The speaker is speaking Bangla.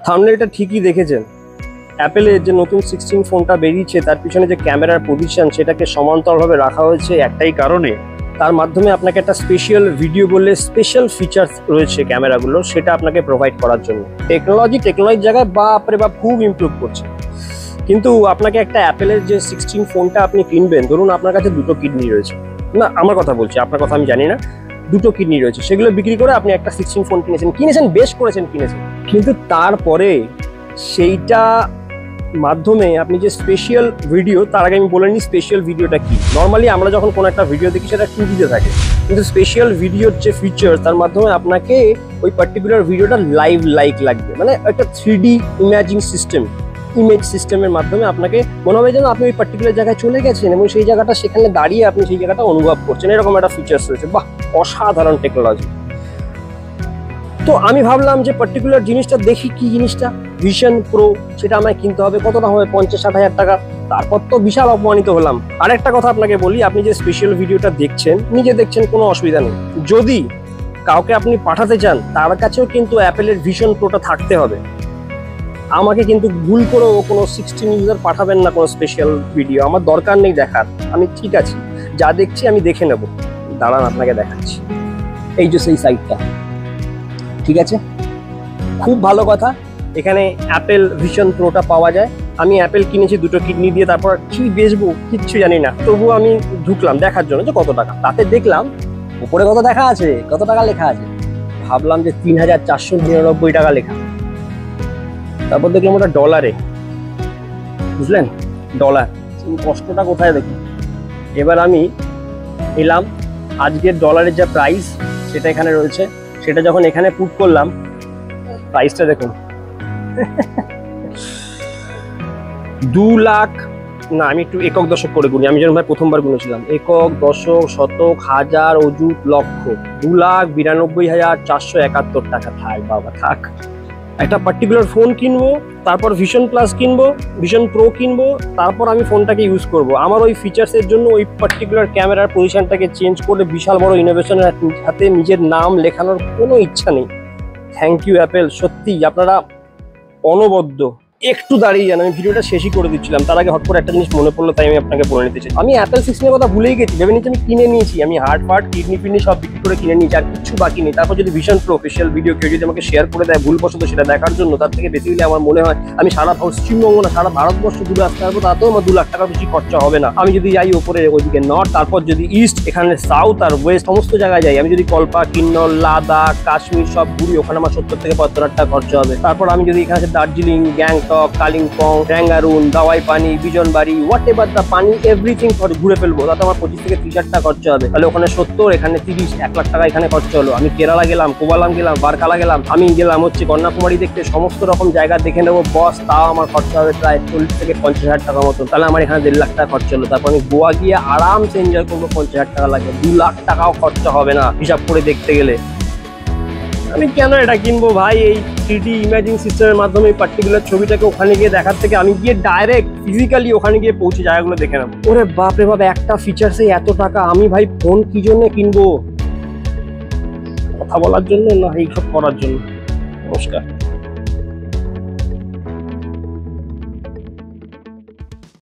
থাম্বনেলটা ঠিকই দেখেছেন। অ্যাপেলের যে নতুন 16 ফোনটা বেরিয়েছে তার পিছনে যে ক্যামেরার পজিশন সেটাকে সমান্তরালভাবে রাখা হয়েছে একটাই কারণে, তার মাধ্যমে আপনাকে একটা স্পেশাল ভিডিও বললে স্পেশাল ফিচার্স রয়েছে ক্যামেরাগুলো, সেটা আপনাকে প্রোভাইড করার জন্য। টেকনোলজির জায়গায় বাপরে বাপ খুব ইমপ্রুভ করছে। কিন্তু আপনাকে একটা অ্যাপেলের যে 16 ফোনটা আপনি কিনবেন, ধরুন আপনার কাছে দুটো কিডনি রয়েছে, না আমার কথা বলছি, আপনার কথা আমি জানি না, দুটো কিডনি রয়েছে, সেগুলো বিক্রি করে আপনি একটা 16 ফোন কিনেছেন, বেশ করেছেন কিনেছেন, কিন্তু তারপরে সেইটা মাধ্যমে আপনি যে স্পেশাল ভিডিও, তার আগে আমি বলে নিই স্পেশাল ভিডিওটা কি। নর্মালি আমরা যখন কোনো একটা ভিডিও দেখি সেটা 2Dতে থাকে, কিন্তু স্পেশাল ভিডিওর যে ফিচার তার মাধ্যমে আপনাকে ওই পার্টিকুলার ভিডিওটা লাইভ লাগবে, মানে একটা 3D ইমেজ সিস্টেমের মাধ্যমে আপনাকে মনে হবে যেন আপনি ওই পার্টিকুলার জায়গায় চলে গেছেন এবং সেই জায়গাটা সেখানে দাঁড়িয়ে আপনি সেই জায়গাটা অনুভব করছেন, এরকম একটা ফিচার্স রয়েছে। বাহ, অসাধারণ টেকনোলজি। তো আমি ভাবলাম যে পার্টিকুলার জিনিসটা দেখি, কি জিনিসটা, ভিশন প্রো, সেটা আমায় কিনতে হবে। কত দাম হবে? 50-60 হাজার টাকা। তারপর তো বিশাল অপমানিত হলাম। আরেকটা কথা আপনাকে বলি, আপনি যে স্পেশাল ভিডিওটা দেখছেন, নিজে দেখছেন, কোনো অসুবিধা নেই। যদি কাউকে আপনি পাঠাতে চান, তার কাছেও কিন্তু অ্যাপেলের ভিশন প্রোটা থাকতে হবে। আমাকে কিন্তু ভুল করেও কোনো 16 ইউজার পাঠাবেন না কোনো স্পেশাল ভিডিও, আমার দরকার নেই দেখার। আমি ঠিক আছি, যা দেখছি আমি দেখে নেব। দাঁড়ান আপনাকে দেখাচ্ছি, এই যে সেই সাইটটা, ঠিক আছে? খুব ভালো কথা, এখানে অ্যাপেল ভিশন প্রোটা পাওয়া যায়। আমি অ্যাপেল কিনেছি দুটো কিডনি দিয়ে, তারপর কি বেচবো কিচ্ছু জানি না, তবুও আমি ঢুকলাম দেখার জন্য যে কত টাকা। তাতে দেখলাম উপরে কত দেখা আছে, কত টাকা লেখা আছে, ভাবলাম যে 3499 টাকা লেখা। তারপর দেখলাম ওটা ডলারে, বুঝলেন, ডলার। কষ্টটা কোথায় দেখুন। এবার আমি এলাম, আজকের ডলারের যা প্রাইস সেটা এখানে রয়েছে, সেটা যখন এখানে পুট করলাম, প্রাইসটা দেখুন 2 লাখ না, আমি একটু একক দশক করে গুনি, আমি যেরকম প্রথমবার গুনেছিলাম, একক, দশক, শতক, হাজার, অযুত, লক্ষ, 2,92,471 টাকা। থাক বাবা থাক। একটা পার্টিকুলার ফোন কিনবো, তারপর ভিশন প্লাস কিনবো, ভিশন প্রো কিনবো, তারপর আমি ফোনটাকে ইউজ করব। আমার ওই ফিচার্সের জন্য ওই পার্টিকুলার ক্যামেরার পজিশনটাকে চেঞ্জ করে বিশাল বড় ইনোভেশনের হাতে নিজের নাম লেখানোর কোনো ইচ্ছা নেই। থ্যাংক ইউ অ্যাপেল, সত্যি আপনারা অনবদ্য। একটু দাঁড়িয়ে যান, আমি ভিডিওটা শেষই করে দিচ্ছিলাম, তার আগে হট করে একটা জিনিস মনে পড়লো, তাই আমি আপনাকে বলে নিতে চাই। আমি অ্যাপেল 16 এর কথা ভুলেই গেছি, ভেবে নিচ্ছি আমি কিনে নিয়েছি, আমি হার্ট কিডনি সব বিক্রি করে কিনে নিয়েছি, আর কিছু বাকি নেই। তারপর যদি ভিশন প্রো স্পেশাল ভিডিও কেউ যদি আমাকে শেয়ার করে দেয় ভুলবশত সেটা দেখার জন্য, তার থেকে বেসিক্যালি আমার মনে হয় আমি সারা পশ্চিমবঙ্গ না সারা ভারতবর্ষ ঘুরে আসতে পারবো, তাতেও আমার 2 লাখ টাকা বেশি খরচা হবে না। আমি যদি যাই ওপরে ওইদিকে নর্থ, তারপর যদি ইস্ট, এখানে সাউথ আর ওয়েস্ট সমস্ত জায়গায় যাই, আমি যদি কল্পা, কিন্নর, লাদাখ, কাশ্মীর সব ঘুরি, ওখানে আমার 70 থেকে 75 লাখ টাকা খরচা হবে। তারপর আমি যদি এখানে দার্জিলিং, গ্যাংটক, কালিম্পং, ট্যাঙ্গারুন, দাওয়াই পানি, বিজনবাড়ি, হোয়াট এভার দ্য পানি, এভরিথিং ঘুরে ফেলবো, তাতে আমার 25 থেকে 30 হাজার টাকা খরচা হবে। তাহলে ওখানে 70, এখানে 30, 1 লাখ টাকা এখানে খরচা হলো। আমি কেরালা গেলাম, কোবালাম গেলাম, বারকালা গেলাম, আমি গেলাম হচ্ছে কন্যাকুমারী দেখতে, সমস্ত রকম জায়গা দেখে নেবো বস, তাও আমার খরচা হবে প্রায় 40 থেকে 50 হাজার টাকা মতো। তাহলে আমার এখানে 1.5 লাখ টাকা খরচা হলো। তারপর আমি গোয়া গিয়ে আরামসে এনজয় করবো, 50 হাজার টাকা লাগে, 2 লাখ টাকাও খরচা হবে না হিসাব করে দেখতে গেলে। আমি কেন এটা কিনবো ভাই? এই 3D ইমেজিং সিস্টেমের মাধ্যমে এই পার্টিকুলার ছবিটাকে ওখানে গিয়ে দেখার থেকে আমি গিয়ে ডাইরেক্ট ফিজিক্যালি ওখানে গিয়ে পৌঁছে জায়গাগুলো দেখে নেবো। ওরে বাপরে বাপ, একটা ফিচার্সে এত টাকা! আমি ভাই ফোন কি জন্য কিনবো? কথা বলার জন্য না এইসব করার জন্য? নমস্কার।